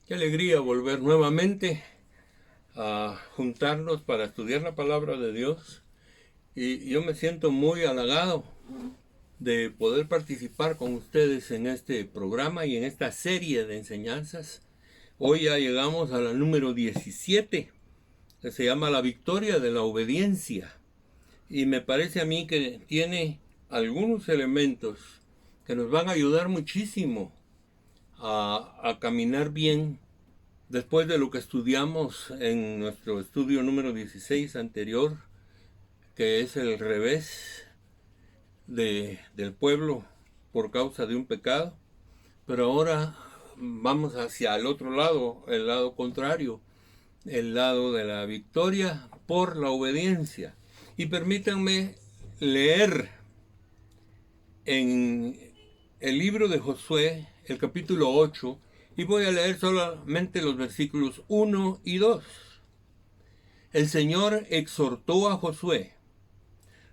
Qué alegría volver nuevamente a juntarnos para estudiar la palabra de Dios. Y yo me siento muy halagado de poder participar con ustedes en este programa y en esta serie de enseñanzas. Hoy ya llegamos a la número 17, que se llama La victoria de la obediencia. Y me parece a mí que tiene algunos elementos que nos van a ayudar muchísimo a caminar bien después de lo que estudiamos en nuestro estudio número 16 anterior, que es el revés del pueblo por causa de un pecado. Pero ahora vamos hacia el otro lado, el lado contrario, el lado de la victoria por la obediencia. Y permítanme leer en el libro de Josué, el capítulo 8, y voy a leer solamente los versículos 1 y 2. El Señor exhortó a Josué: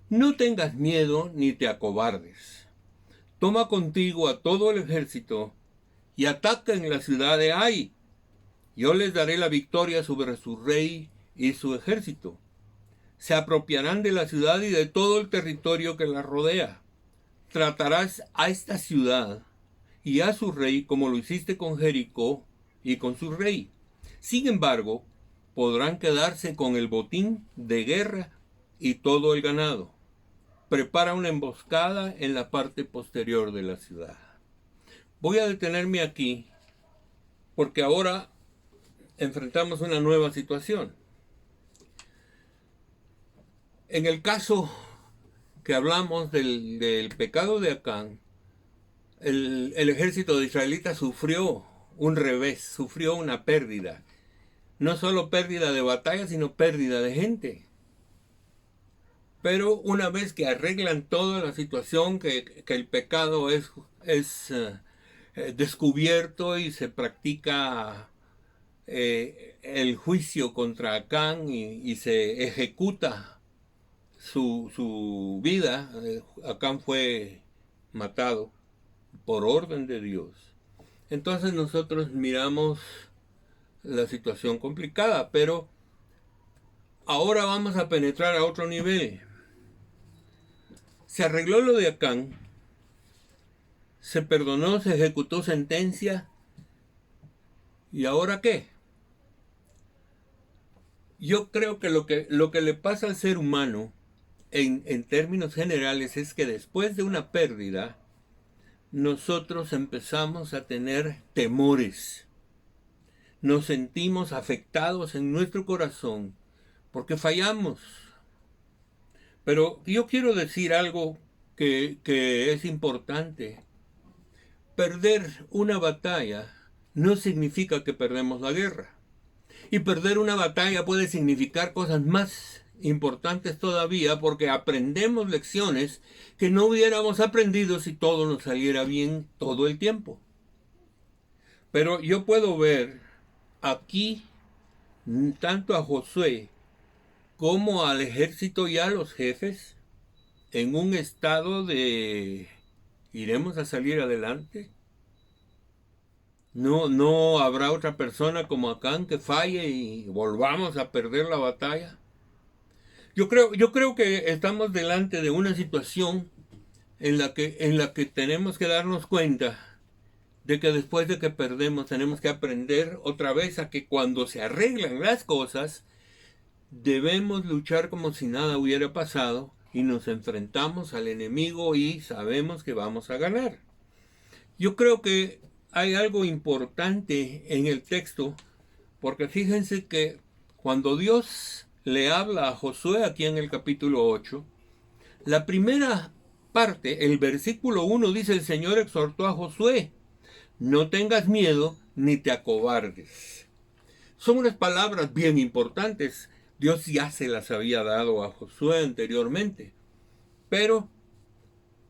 no tengas miedo ni te acobardes. Toma contigo a todo el ejército y ataca en la ciudad de Ai. Yo les daré la victoria sobre su rey y su ejército. Se apropiarán de la ciudad y de todo el territorio que la rodea. Tratarás a esta ciudad y a su rey como lo hiciste con Jericó y con su rey. Sin embargo, podrán quedarse con el botín de guerra y todo el ganado. Prepara una emboscada en la parte posterior de la ciudad. Voy a detenerme aquí porque ahora enfrentamos una nueva situación. En el caso que hablamos del pecado de Acán, el ejército de israelitas sufrió un revés, sufrió una pérdida. No solo pérdida de batalla, sino pérdida de gente. Pero una vez que arreglan toda la situación, que el pecado es descubierto y se practica el juicio contra Acán y se ejecuta su vida, Acán fue matado por orden de Dios. Entonces nosotros miramos la situación complicada, pero ahora vamos a penetrar a otro nivel. Se arregló lo de Acán, se perdonó, se ejecutó sentencia, ¿y ahora qué? Yo creo que lo que le pasa al ser humano en términos generales es que después de una pérdida, nosotros empezamos a tener temores. Nos sentimos afectados en nuestro corazón porque fallamos. Pero yo quiero decir algo que es importante. Perder una batalla no significa que perdemos la guerra. Y perder una batalla puede significar cosas más importantes todavía, porque aprendemos lecciones que no hubiéramos aprendido si todo nos saliera bien todo el tiempo. Pero yo puedo ver aquí tanto a Josué como al ejército y a los jefes en un estado de ¿iremos a salir adelante? No habrá otra persona como Acán que falle y volvamos a perder la batalla. Yo creo que estamos delante de una situación en la que tenemos que darnos cuenta de que después de que perdemos tenemos que aprender otra vez a que cuando se arreglan las cosas debemos luchar como si nada hubiera pasado y nos enfrentamos al enemigo y sabemos que vamos a ganar. Yo creo que hay algo importante en el texto, porque fíjense que cuando Dios le habla a Josué aquí en el capítulo 8, la primera parte, el versículo 1 dice: el Señor exhortó a Josué: no tengas miedo ni te acobardes. Son unas palabras bien importantes. Dios ya se las había dado a Josué anteriormente, pero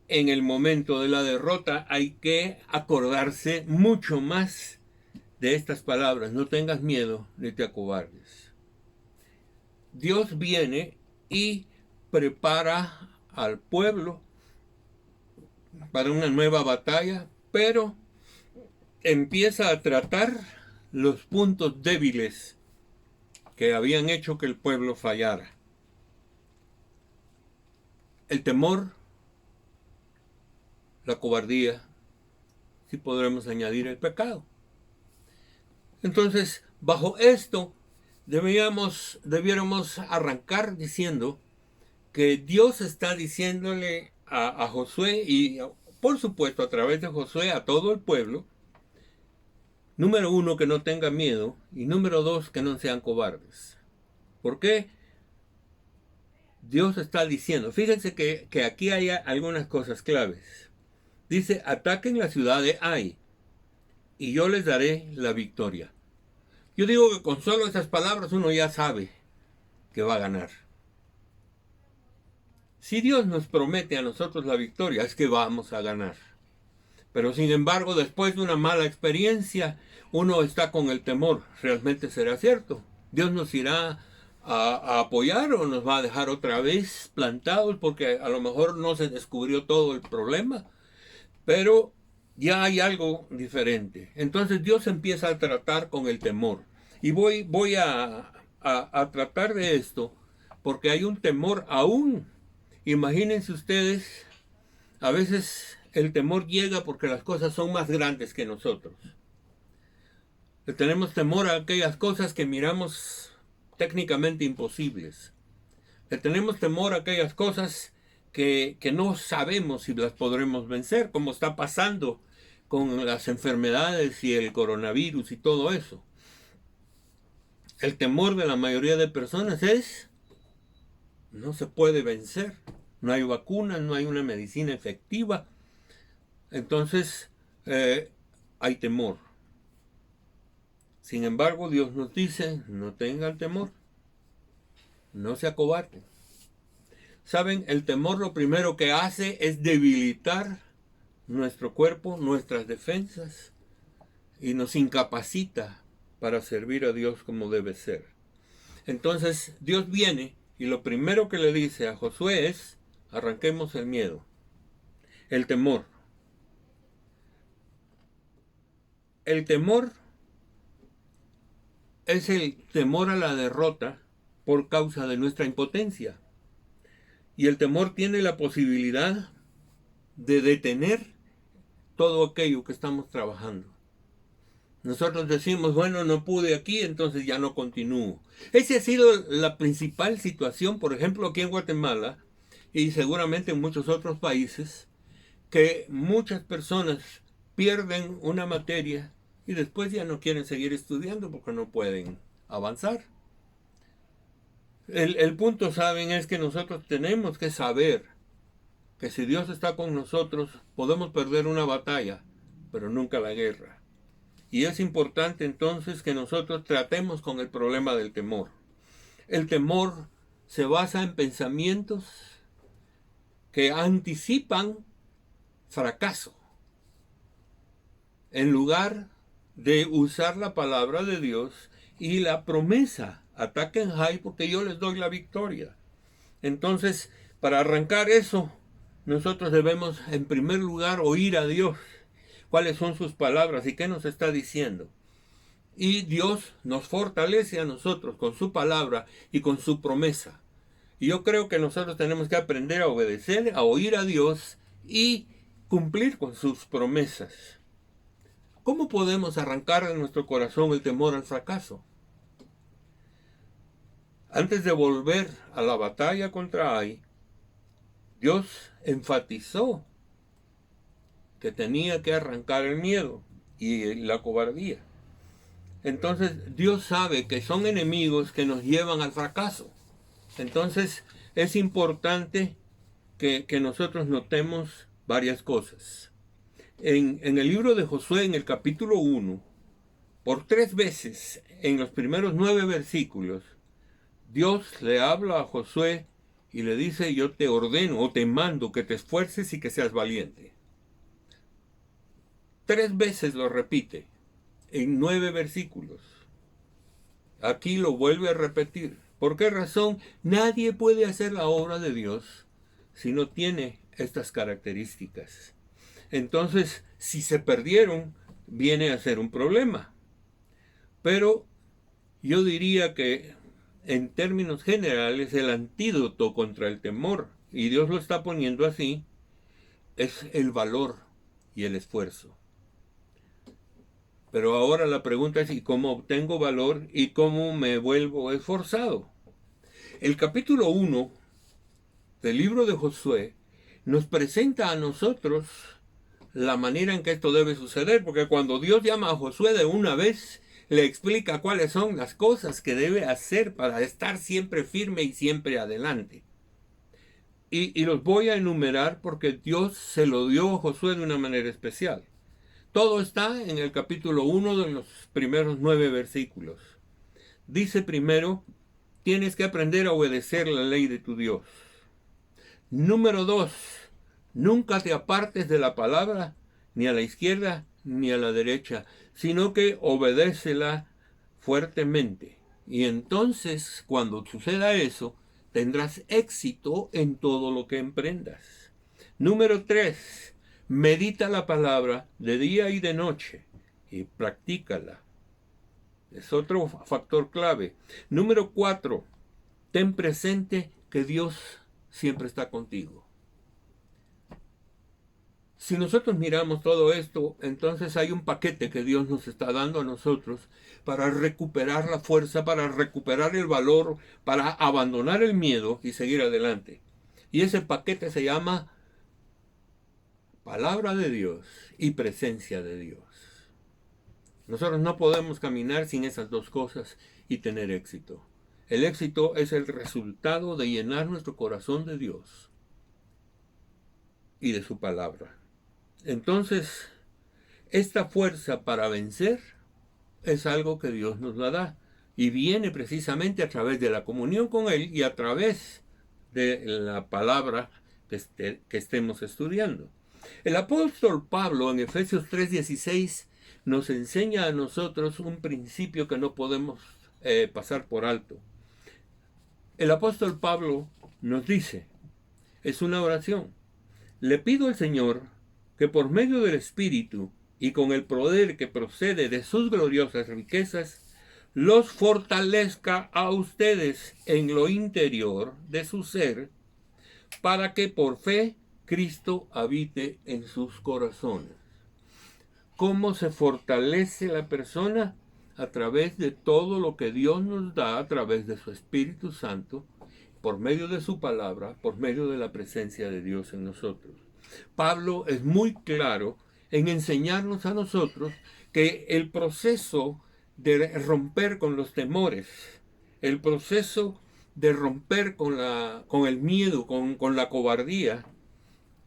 en el momento de la derrota hay que acordarse mucho más de estas palabras: no tengas miedo ni te acobardes. Dios viene y prepara al pueblo para una nueva batalla, pero empieza a tratar los puntos débiles que habían hecho que el pueblo fallara. El temor, la cobardía, si podremos añadir el pecado. Entonces, bajo esto, debiéramos arrancar diciendo que Dios está diciéndole a Josué y, por supuesto, a través de Josué a todo el pueblo, número uno, que no tengan miedo, y número dos, que no sean cobardes. ¿Por qué? Dios está diciendo, fíjense que aquí hay algunas cosas claves. Dice, ataquen la ciudad de Ai, y yo les daré la victoria. Yo digo que con solo esas palabras uno ya sabe que va a ganar. Si Dios nos promete a nosotros la victoria, es que vamos a ganar. Pero sin embargo, después de una mala experiencia, uno está con el temor. ¿Realmente será cierto? ¿Dios nos irá a apoyar o nos va a dejar otra vez plantados? Porque a lo mejor no se descubrió todo el problema, pero ya hay algo diferente. Entonces Dios empieza a tratar con el temor. Y voy a tratar de esto porque hay un temor aún. Imagínense ustedes, a veces el temor llega porque las cosas son más grandes que nosotros. Le tenemos temor a aquellas cosas que miramos técnicamente imposibles. Le tenemos temor a aquellas cosas que no sabemos si las podremos vencer, como está pasando con las enfermedades y el coronavirus y todo eso. El temor de la mayoría de personas es, no se puede vencer. No hay vacunas, no hay una medicina efectiva. Entonces, hay temor. Sin embargo, Dios nos dice, no tengan temor, no se acobarden. Saben, el temor lo primero que hace es debilitar nuestro cuerpo, nuestras defensas, y nos incapacita para servir a Dios como debe ser. Entonces, Dios viene y lo primero que le dice a Josué es, arranquemos el miedo, el temor. El temor es el temor a la derrota por causa de nuestra impotencia. Y el temor tiene la posibilidad de detener todo aquello que estamos trabajando. Nosotros decimos, bueno, no pude aquí, entonces ya no continúo. Esa ha sido la principal situación, por ejemplo, aquí en Guatemala y seguramente en muchos otros países, que muchas personas pierden una materia y después ya no quieren seguir estudiando porque no pueden avanzar. El punto, saben, es que nosotros tenemos que saber que si Dios está con nosotros, podemos perder una batalla, pero nunca la guerra. Y es importante entonces que nosotros tratemos con el problema del temor. El temor se basa en pensamientos que anticipan fracaso, en lugar de usar la palabra de Dios y la promesa, ataquen Ai porque yo les doy la victoria. Entonces, para arrancar eso, nosotros debemos en primer lugar oír a Dios, cuáles son sus palabras y qué nos está diciendo. Y Dios nos fortalece a nosotros con su palabra y con su promesa. Y yo creo que nosotros tenemos que aprender a obedecer, a oír a Dios y cumplir con sus promesas. ¿Cómo podemos arrancar de nuestro corazón el temor al fracaso? Antes de volver a la batalla contra Ai, Dios enfatizó que tenía que arrancar el miedo y la cobardía. Entonces Dios sabe que son enemigos que nos llevan al fracaso. Entonces es importante que nosotros notemos varias cosas. En el libro de Josué, en el capítulo 1, por 3 veces, en los primeros 9 versículos, Dios le habla a Josué y le dice, yo te ordeno o te mando que te esfuerces y que seas valiente. 3 veces lo repite, en 9 versículos. Aquí lo vuelve a repetir. ¿Por qué razón? Nadie puede hacer la obra de Dios si no tiene estas características. Entonces, si se perdieron, viene a ser un problema. Pero yo diría que en términos generales el antídoto contra el temor, y Dios lo está poniendo así, es el valor y el esfuerzo. Pero ahora la pregunta es, ¿y cómo obtengo valor y cómo me vuelvo esforzado? El capítulo 1 del libro de Josué nos presenta a nosotros la manera en que esto debe suceder, porque cuando Dios llama a Josué de una vez, le explica cuáles son las cosas que debe hacer para estar siempre firme y siempre adelante. Y los voy a enumerar porque Dios se lo dio a Josué de una manera especial. Todo está en el capítulo 1 de los primeros 9 versículos. Dice primero, tienes que aprender a obedecer la ley de tu Dios. Número 2, nunca te apartes de la palabra, ni a la izquierda ni a la derecha, sino que obedécela fuertemente. Y entonces, cuando suceda eso, tendrás éxito en todo lo que emprendas. Número 3, medita la palabra de día y de noche y practícala. Es otro factor clave. Número 4, ten presente que Dios siempre está contigo. Si nosotros miramos todo esto, entonces hay un paquete que Dios nos está dando a nosotros para recuperar la fuerza, para recuperar el valor, para abandonar el miedo y seguir adelante. Y ese paquete se llama palabra de Dios y presencia de Dios. Nosotros no podemos caminar sin esas dos cosas y tener éxito. El éxito es el resultado de llenar nuestro corazón de Dios y de su palabra. Entonces, esta fuerza para vencer es algo que Dios nos la da y viene precisamente a través de la comunión con Él y a través de la palabra que estemos estudiando. El apóstol Pablo en Efesios 3:16 nos enseña a nosotros un principio que no podemos pasar por alto. El apóstol Pablo nos dice, es una oración, le pido al Señor que por medio del Espíritu y con el poder que procede de sus gloriosas riquezas, los fortalezca a ustedes en lo interior de su ser, para que por fe Cristo habite en sus corazones. ¿Cómo se fortalece la persona? A través de todo lo que Dios nos da, a través de su Espíritu Santo, por medio de su palabra, por medio de la presencia de Dios en nosotros. Pablo es muy claro en enseñarnos a nosotros que el proceso de romper con los temores, el proceso de romper con el miedo, con la cobardía,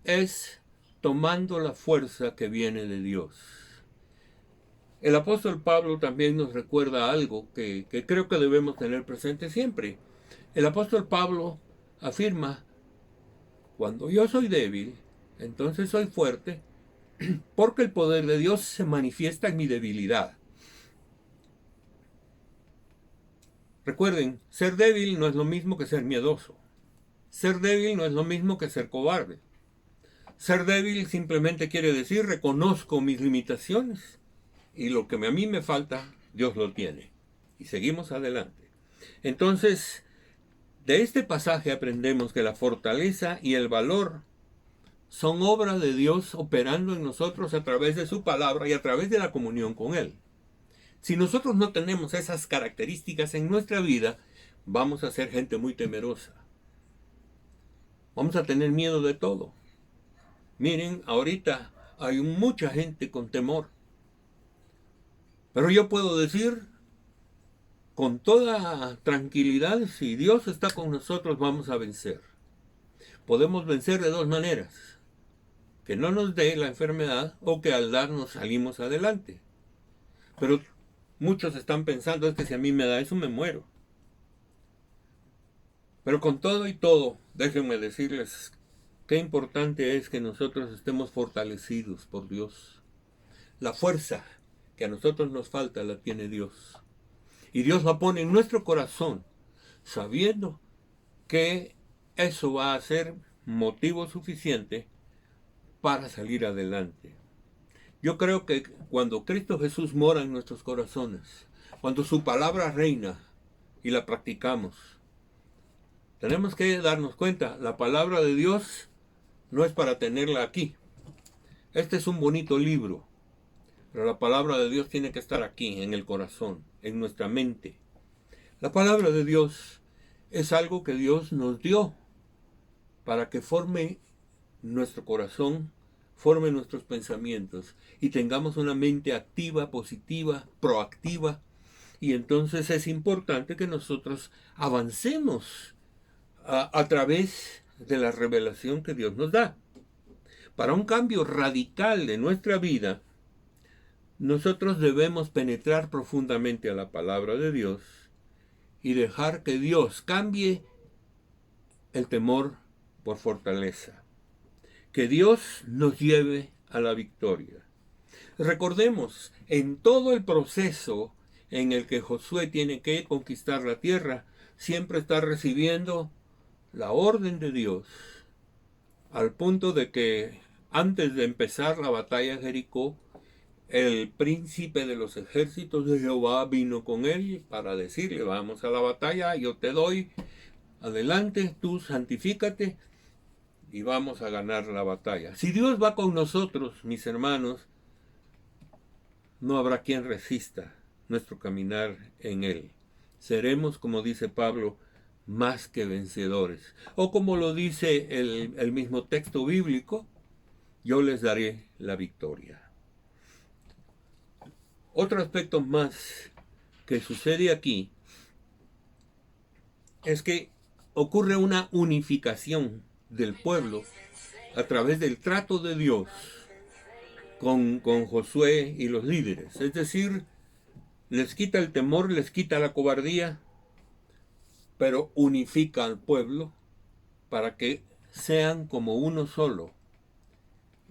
es tomando la fuerza que viene de Dios. El apóstol Pablo también nos recuerda algo que creo que debemos tener presente siempre. El apóstol Pablo afirma, cuando yo soy débil, entonces soy fuerte, porque el poder de Dios se manifiesta en mi debilidad. Recuerden, ser débil no es lo mismo que ser miedoso. Ser débil no es lo mismo que ser cobarde. Ser débil simplemente quiere decir reconozco mis limitaciones y lo que a mí me falta, Dios lo tiene. Y seguimos adelante. Entonces, de este pasaje aprendemos que la fortaleza y el valor son obra de Dios operando en nosotros a través de su palabra y a través de la comunión con Él. Si nosotros no tenemos esas características en nuestra vida, vamos a ser gente muy temerosa. Vamos a tener miedo de todo. Miren, ahorita hay mucha gente con temor. Pero yo puedo decir con toda tranquilidad, si Dios está con nosotros, vamos a vencer. Podemos vencer de dos maneras. Que no nos dé la enfermedad o que al darnos salimos adelante. Pero muchos están pensando, es que si a mí me da eso me muero. Pero con todo y todo, déjenme decirles qué importante es que nosotros estemos fortalecidos por Dios. La fuerza que a nosotros nos falta la tiene Dios. Y Dios la pone en nuestro corazón, sabiendo que eso va a ser motivo suficiente para salir adelante. Yo creo que cuando Cristo Jesús mora en nuestros corazones, cuando su palabra reina y la practicamos, tenemos que darnos cuenta, la palabra de Dios no es para tenerla aquí. Este es un bonito libro, pero la palabra de Dios tiene que estar aquí, en el corazón, en nuestra mente. La palabra de Dios es algo que Dios nos dio para que forme nuestro corazón, forme nuestros pensamientos y tengamos una mente activa, positiva, proactiva. Y entonces es importante que nosotros avancemos a través de la revelación que Dios nos da. Para un cambio radical de nuestra vida, nosotros debemos penetrar profundamente a la palabra de Dios y dejar que Dios cambie el temor por fortaleza. Que Dios nos lleve a la victoria. Recordemos, en todo el proceso en el que Josué tiene que conquistar la tierra, siempre está recibiendo la orden de Dios, al punto de que antes de empezar la batalla de Jericó, el príncipe de los ejércitos de Jehová vino con él para decirle, vamos a la batalla, yo te doy, adelante, tú santifícate y vamos a ganar la batalla. Si Dios va con nosotros, mis hermanos, no habrá quien resista nuestro caminar en él. Seremos, como dice Pablo, más que vencedores. O como lo dice el mismo texto bíblico, yo les daré la victoria. Otro aspecto más que sucede aquí es que ocurre una unificación del pueblo a través del trato de Dios con Josué y los líderes. Es decir, les quita el temor, les quita la cobardía, pero unifica al pueblo para que sean como uno solo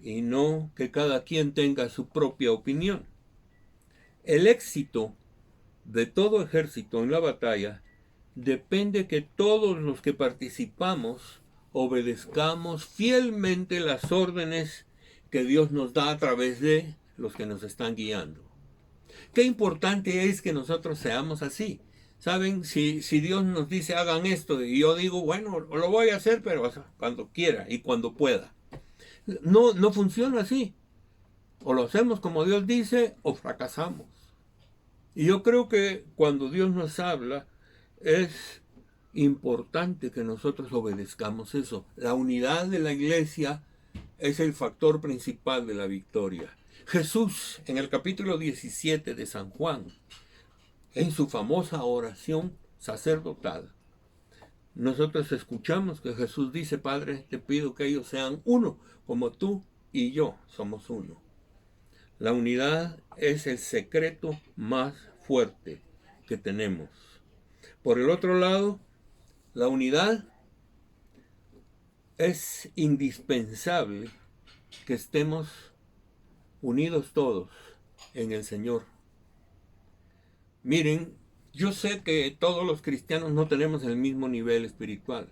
y no que cada quien tenga su propia opinión. El éxito de todo ejército en la batalla depende que todos los que participamos obedezcamos fielmente las órdenes que Dios nos da a través de los que nos están guiando. Qué importante es que nosotros seamos así. Saben, si Dios nos dice hagan esto y yo digo, bueno, lo voy a hacer, pero cuando quiera y cuando pueda. No funciona así. O lo hacemos como Dios dice o fracasamos. Y yo creo que cuando Dios nos habla es importante que nosotros obedezcamos eso. La unidad de la iglesia es el factor principal de la victoria. Jesús, en el capítulo 17 de San Juan, en su famosa oración sacerdotal, nosotros escuchamos que Jesús dice, Padre, te pido que ellos sean uno, como tú y yo somos uno. La unidad es el secreto más fuerte que tenemos. Por el otro lado, la unidad es indispensable que estemos unidos todos en el Señor. Miren, yo sé que todos los cristianos no tenemos el mismo nivel espiritual.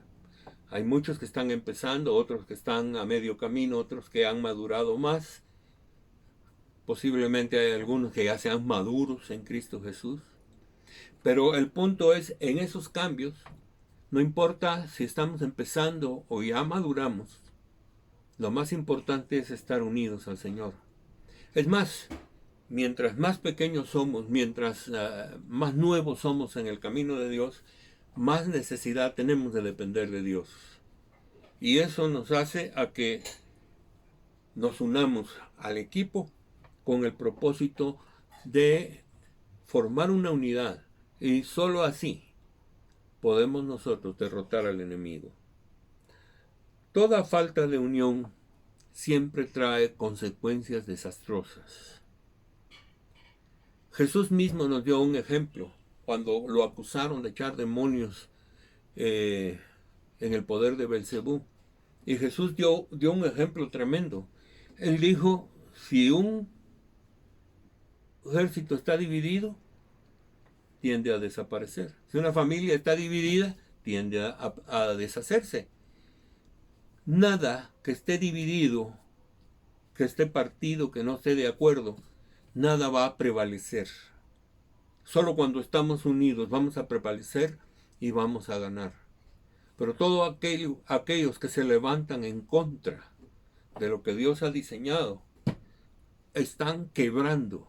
Hay muchos que están empezando, otros que están a medio camino, otros que han madurado más. Posiblemente hay algunos que ya sean maduros en Cristo Jesús. Pero el punto es, en esos cambios, no importa si estamos empezando o ya maduramos, lo más importante es estar unidos al Señor. Es más, mientras más pequeños somos, mientras más nuevos somos en el camino de Dios, más necesidad tenemos de depender de Dios. Y eso nos hace a que nos unamos al equipo con el propósito de formar una unidad. Y solo así podemos nosotros derrotar al enemigo. Toda falta de unión siempre trae consecuencias desastrosas. Jesús mismo nos dio un ejemplo cuando lo acusaron de echar demonios en el poder de Belcebú. Y Jesús dio un ejemplo tremendo. Él dijo, si un ejército está dividido, tiende a desaparecer. Si una familia está dividida, tiende a deshacerse. Nada que esté dividido que esté partido, que no esté de acuerdo, nada va a prevalecer. Solo cuando estamos unidos vamos a prevalecer y vamos a ganar. Pero todos aquellos que se levantan en contra de lo que Dios ha diseñado, están quebrando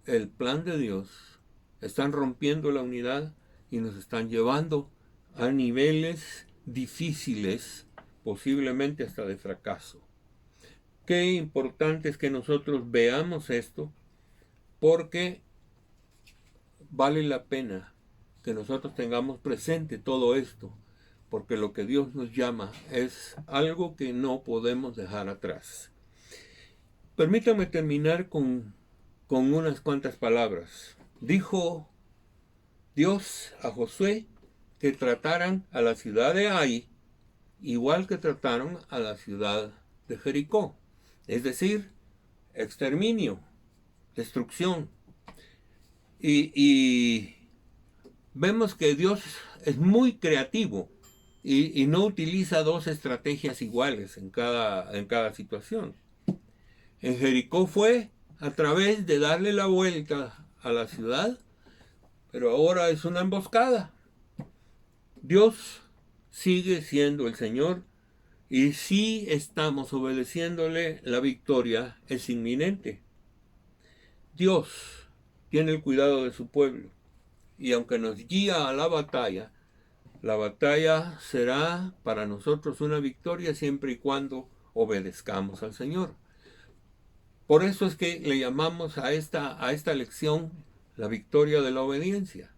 el plan de Dios, están rompiendo la unidad y nos están llevando a niveles difíciles, posiblemente hasta de fracaso. Qué importante es que nosotros veamos esto, porque vale la pena que nosotros tengamos presente todo esto, porque lo que Dios nos llama es algo que no podemos dejar atrás. Permítame terminar con unas cuantas palabras. Dijo Dios a Josué que trataran a la ciudad de Ai igual que trataron a la ciudad de Jericó, es decir, exterminio, destrucción. Y vemos que Dios es muy creativo y no utiliza dos estrategias iguales en cada situación. En Jericó fue a través de darle la vuelta a la ciudad, pero ahora es una emboscada. Dios sigue siendo el Señor, y si estamos obedeciéndole, la victoria es inminente. Dios tiene el cuidado de su pueblo, y aunque nos guía a la batalla será para nosotros una victoria siempre y cuando obedezcamos al Señor. Por eso es que le llamamos a esta lección la victoria de la obediencia,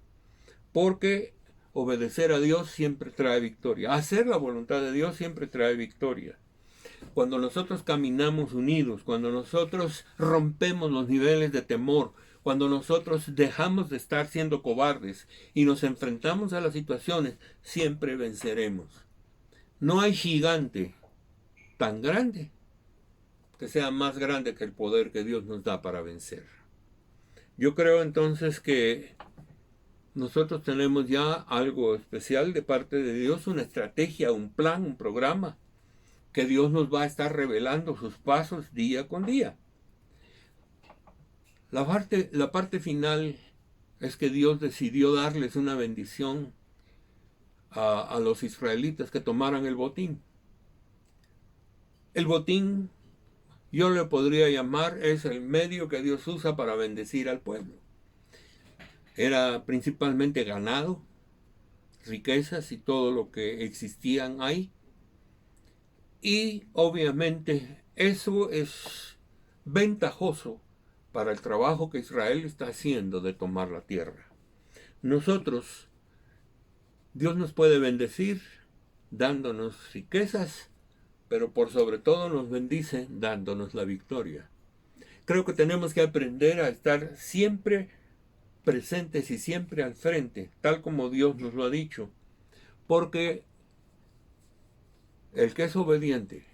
porque obedecer a Dios siempre trae victoria. Hacer la voluntad de Dios siempre trae victoria. Cuando nosotros caminamos unidos, cuando nosotros rompemos los niveles de temor, cuando nosotros dejamos de estar siendo cobardes y nos enfrentamos a las situaciones, siempre venceremos. No hay gigante tan grande que sea más grande que el poder que Dios nos da para vencer. Yo creo entonces que nosotros tenemos ya algo especial de parte de Dios, una estrategia, un plan, un programa, que Dios nos va a estar revelando sus pasos día con día. La parte final es que Dios decidió darles una bendición a los israelitas que tomaran el botín. El botín, yo le podría llamar, es el medio que Dios usa para bendecir al pueblo. Era principalmente ganado, riquezas y todo lo que existían ahí. Y obviamente eso es ventajoso para el trabajo que Israel está haciendo de tomar la tierra. Nosotros, Dios nos puede bendecir dándonos riquezas, pero por sobre todo nos bendice dándonos la victoria. Creo que tenemos que aprender a estar siempre presentes y siempre al frente, tal como Dios nos lo ha dicho, porque el que es obediente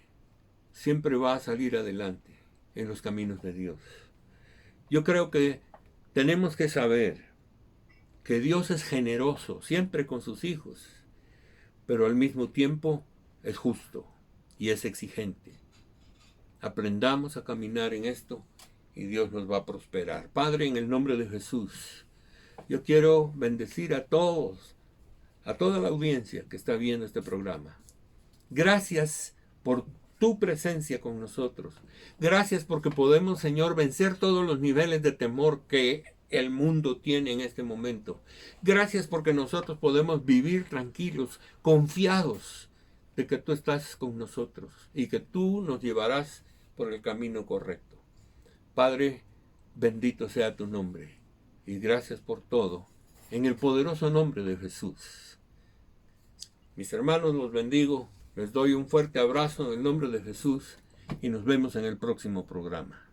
siempre va a salir adelante en los caminos de Dios. Yo creo que tenemos que saber que Dios es generoso siempre con sus hijos, pero al mismo tiempo es justo y es exigente. Aprendamos a caminar en esto y Dios nos va a prosperar. Padre, en el nombre de Jesús, yo quiero bendecir a todos, a toda la audiencia que está viendo este programa. Gracias por tu presencia con nosotros. Gracias porque podemos, Señor, vencer todos los niveles de temor que el mundo tiene en este momento. Gracias porque nosotros podemos vivir tranquilos, confiados de que tú estás con nosotros y que tú nos llevarás por el camino correcto. Padre, bendito sea tu nombre y gracias por todo, en el poderoso nombre de Jesús. Mis hermanos, los bendigo, les doy un fuerte abrazo en el nombre de Jesús y nos vemos en el próximo programa.